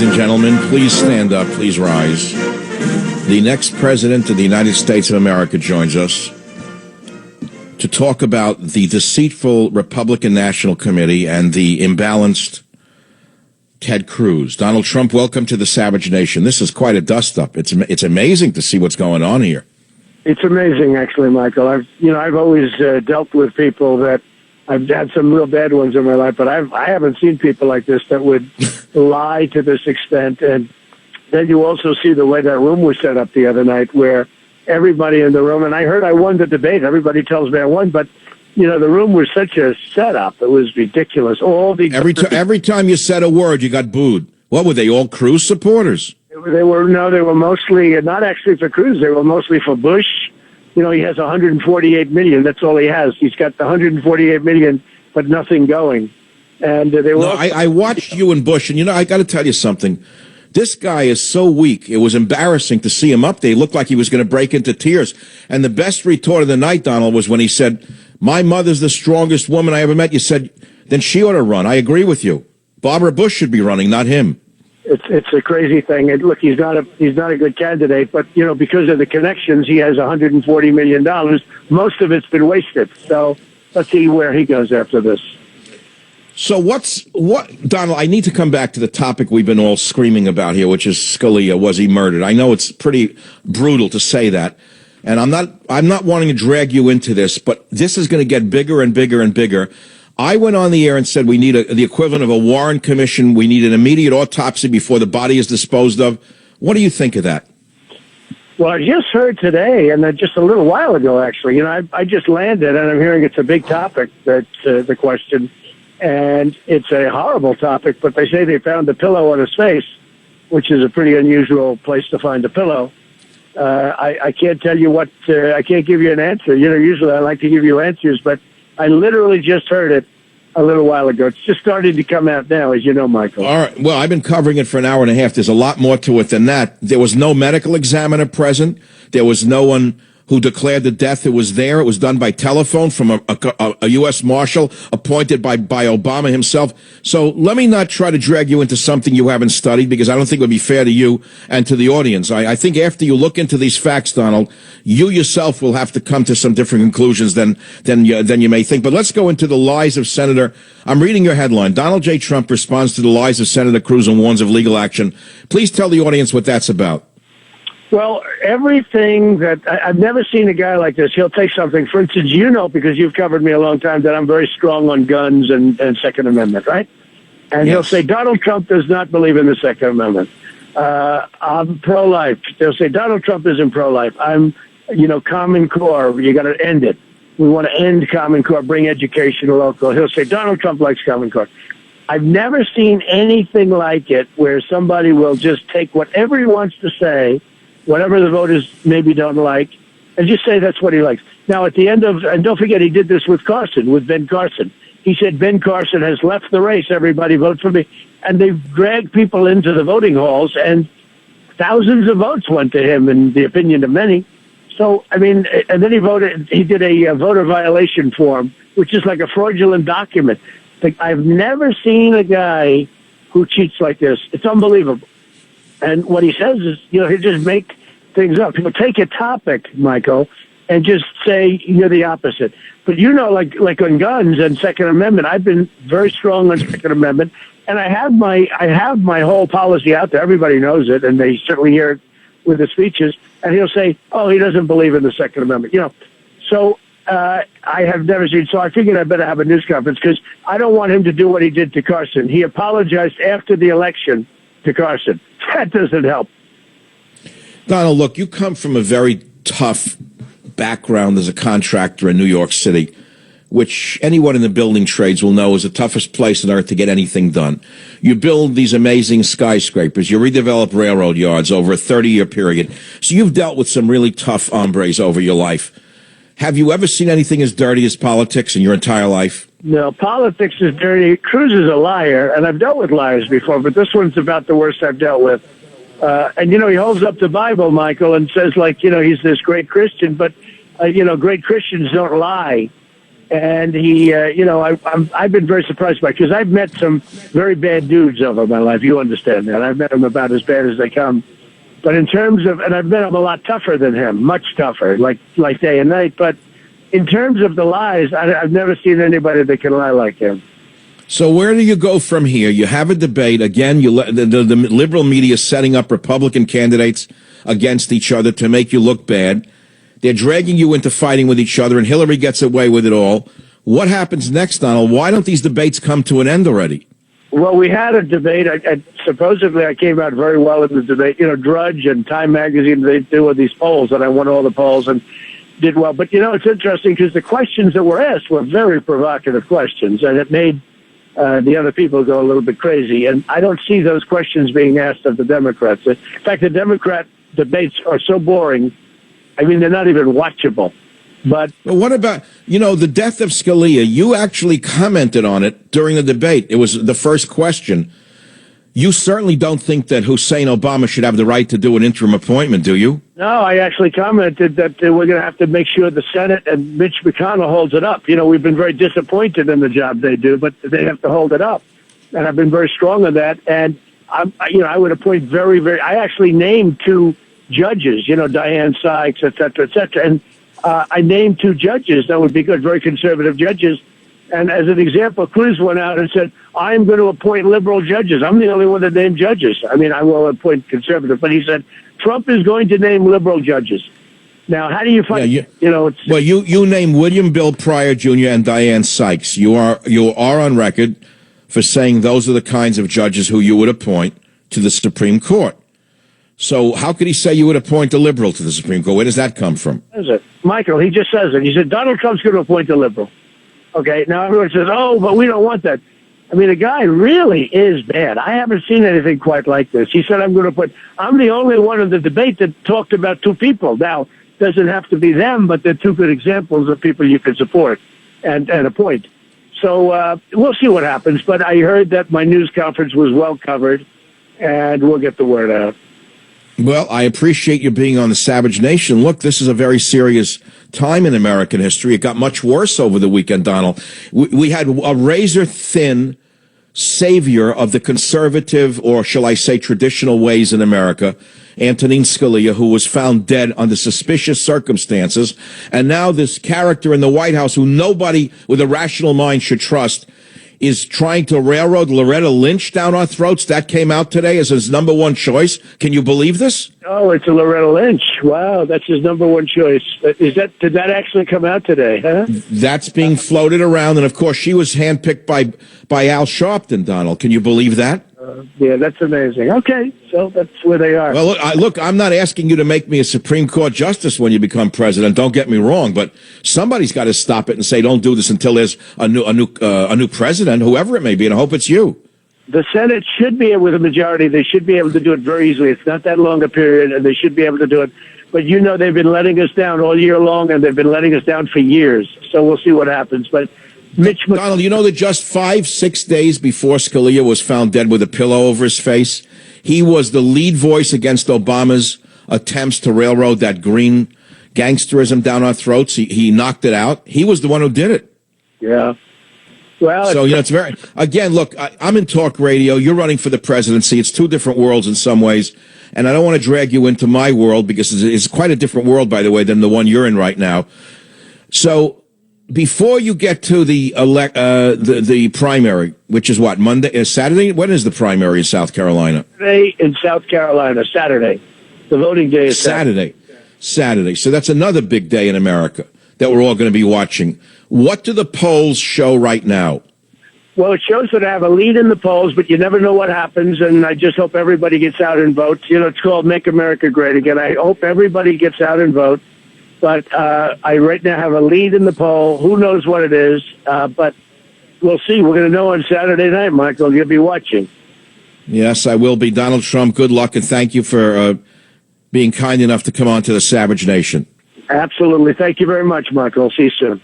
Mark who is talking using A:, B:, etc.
A: Ladies and gentlemen, please stand up, please rise. The next president of the United States of America joins us to talk about the deceitful Republican National Committee and the imbalanced Ted Cruz. Donald Trump, welcome to the Savage Nation. This is quite a dust-up. It's amazing to see what's going on here.
B: It's amazing, actually, Michael. I've always dealt with people that I've had some real bad ones in my life, but I haven't seen people like this that would lie to this extent. And then you also see the way that room was set up the other night, where everybody in the room, and I won the debate. Everybody tells me I won, but the room was such a setup. It was ridiculous.
A: Every time you said a word, you got booed. What were they, all Cruz supporters?
B: They were mostly not actually for Cruz. They were mostly for Bush. He has 148 million. That's all he has. He's got the 148 million, but nothing going. And they were.
A: I watched you and Bush, and I got to tell you something. This guy is so weak. It was embarrassing to see him up there. He looked like he was going to break into tears. And the best retort of the night, Donald, was when he said, "My mother's the strongest woman I ever met." You said, "Then she ought to run." I agree with you. Barbara Bush should be running, not him.
B: It's a crazy thing. And look, he's not a good candidate, but because of the connections, he has $140 million. Most of it's been wasted. So let's see where he goes after this.
A: So Donald, I need to come back to the topic we've been all screaming about here, which is Scalia. Was he murdered? I know it's pretty brutal to say that. And I'm not wanting to drag you into this, but this is going to get bigger and bigger and bigger. I went on the air and said we need the equivalent of a Warren Commission. We need an immediate autopsy before the body is disposed of. What do you think of that?
B: Well, I just heard today, and just a little while ago, actually. I just landed, and I'm hearing it's a big topic, that's the question. And it's a horrible topic, but they say they found a pillow on his face, which is a pretty unusual place to find a pillow. I can't tell you I can't give you an answer. Usually I like to give you answers, but I literally just heard it a little while ago. It's just starting to come out now, as you know, Michael.
A: All right. Well, I've been covering it for an hour and a half. There's a lot more to it than that. There was no medical examiner present. There was no one who declared the death. It was there. It was done by telephone from a U.S. Marshal appointed by Obama himself. So let me not try to drag you into something you haven't studied, because I don't think it would be fair to you and to the audience. I think after you look into these facts, Donald, you yourself will have to come to some different conclusions than you may think. But let's go into the lies of Senator. I'm reading your headline. Donald J. Trump responds to the lies of Senator Cruz and warns of legal action. Please tell the audience what that's about.
B: Well, everything that I've never seen a guy like this. He'll take something. For instance, because you've covered me a long time, that I'm very strong on guns and Second Amendment, right? And He'll say, Donald Trump does not believe in the Second Amendment. I'm pro-life. They'll say, Donald Trump isn't pro-life. I'm, Common Core. You got to end it. We want to end Common Core, bring education to local. He'll say, Donald Trump likes Common Core. I've never seen anything like it where somebody will just take whatever he wants to say, whatever the voters maybe don't like, and just say that's what he likes. Now, at the end and don't forget, he did this with Ben Carson. He said, Ben Carson has left the race, everybody vote for me. And they've dragged people into the voting halls, and thousands of votes went to him, in the opinion of many. So, and then he did a voter violation form, which is like a fraudulent document. I've never seen a guy who cheats like this. It's unbelievable. And what he says is, he'll just make things up. He'll take a topic, Michael, and just say the opposite. But like on guns and Second Amendment, I've been very strong on Second Amendment, and I have my whole policy out there. Everybody knows it, and they certainly hear it with the speeches. And he'll say, "Oh, he doesn't believe in the Second Amendment." So I have never seen. So I figured I better have a news conference, because I don't want him to do what he did to Carson. He apologized after the election to Carson. That doesn't help.
A: Donald, look, you come from a very tough background as a contractor in New York City, which anyone in the building trades will know is the toughest place on earth to get anything done. You build these amazing skyscrapers. You redevelop railroad yards over a 30-year period. So you've dealt with some really tough hombres over your life. Have you ever seen anything as dirty as politics in your entire life?
B: No, politics is dirty. Cruz is a liar, and I've dealt with liars before, but this one's about the worst I've dealt with. And, he holds up the Bible, Michael, and says, he's this great Christian, but, great Christians don't lie. And he, I've been very surprised by it because I've met some very bad dudes over my life. You understand that. I've met them about as bad as they come. But in terms of, and I've met them a lot tougher than him, much tougher, like day and night. But in terms of the lies, I've never seen anybody that can lie like him.
A: So where do you go from here? You have a debate. Again, the liberal media is setting up Republican candidates against each other to make you look bad. They're dragging you into fighting with each other, and Hillary gets away with it all. What happens next, Donald? Why don't these debates come to an end already?
B: Well, we had a debate. Supposedly, I came out very well in the debate. Drudge and Time Magazine, they do these polls, and I won all the polls and did well. But, it's interesting because the questions that were asked were very provocative questions, and it made the other people go a little bit crazy. And I don't see those questions being asked of the Democrats. In fact, the Democrat debates are so boring. I mean, they're not even watchable. But
A: what about, the death of Scalia? You actually commented on it during the debate. It was the first question. You certainly don't think that Hussein Obama should have the right to do an interim appointment, do you?
B: No, I actually commented that we're going to have to make sure the Senate and Mitch McConnell holds it up. We've been very disappointed in the job they do, but they have to hold it up. And I've been very strong on that. And I would appoint I actually named two judges, Diane Sykes, et cetera, et cetera. And I named two judges that would be good, very conservative judges. And as an example, Cruz went out and said, I'm going to appoint liberal judges. I'm the only one that named judges. I mean, I will appoint conservative. But he said, Trump is going to name liberal judges. Now, how do you find,
A: you name William Bill Pryor Jr. and Diane Sykes. You are on record for saying those are the kinds of judges who you would appoint to the Supreme Court. So how could he say you would appoint a liberal to the Supreme Court? Where does that come from?
B: Is it? Michael, he just says it. He said, Donald Trump's going to appoint a liberal. Okay, now everyone says, oh, but we don't want that. I mean, the guy really is bad. I haven't seen anything quite like this. He said, I'm the only one in the debate that talked about two people. Now, it doesn't have to be them, but they're two good examples of people you can support and appoint. So we'll see what happens. But I heard that my news conference was well covered, and we'll get the word out.
A: Well, I appreciate you being on the Savage Nation. Look, this is a very serious time in American history. It got much worse over the weekend, Donald. We had a razor-thin savior of the conservative, or shall I say traditional ways in America, Antonin Scalia, who was found dead under suspicious circumstances. And now this character in the White House who nobody with a rational mind should trust is trying to railroad Loretta Lynch down our throats. That came out today as his number one choice. Can you believe this?
B: Oh, it's a Loretta Lynch. Wow, that's his number one choice. Did that actually come out today, huh?
A: That's being floated around, and of course she was handpicked by Al Sharpton, Donald. Can you believe that?
B: Yeah, that's amazing. Okay, so that's where they are.
A: Well, look, I'm not asking you to make me a Supreme Court justice when you become president. Don't get me wrong, but somebody's got to stop it and say, don't do this until there's a new president, whoever it may be, and I hope it's you.
B: The Senate should be able, with a majority, they should be able to do it very easily. It's not that long a period, and they should be able to do it. But they've been letting us down all year long, and they've been letting us down for years. So we'll see what happens. But
A: Donald, you know that just 5-6 days before Scalia was found dead with a pillow over his face, he was the lead voice against Obama's attempts to railroad that green gangsterism down our throats. He knocked it out. He was the one who did it.
B: Yeah. Well,
A: so, it's very, again, look, I'm in talk radio. You're running for the presidency. It's two different worlds in some ways. And I don't want to drag you into my world because it's quite a different world, by the way, than the one you're in right now. So, before you get to the primary, which is what, Monday, Saturday? When is the primary in South Carolina?
B: Saturday in South Carolina, Saturday. The voting day is
A: Saturday. So that's another big day in America that we're all going to be watching. What do the polls show right now?
B: Well, it shows that I have a lead in the polls, but you never know what happens, and I just hope everybody gets out and votes. It's called Make America Great Again. I hope everybody gets out and vote. But I right now have a lead in the poll. Who knows what it is? But we'll see. We're going to know on Saturday night, Michael. You'll be watching.
A: Yes, I will be. Donald Trump, good luck, and thank you for being kind enough to come on to the Savage Nation.
B: Absolutely. Thank you very much, Michael. See you soon.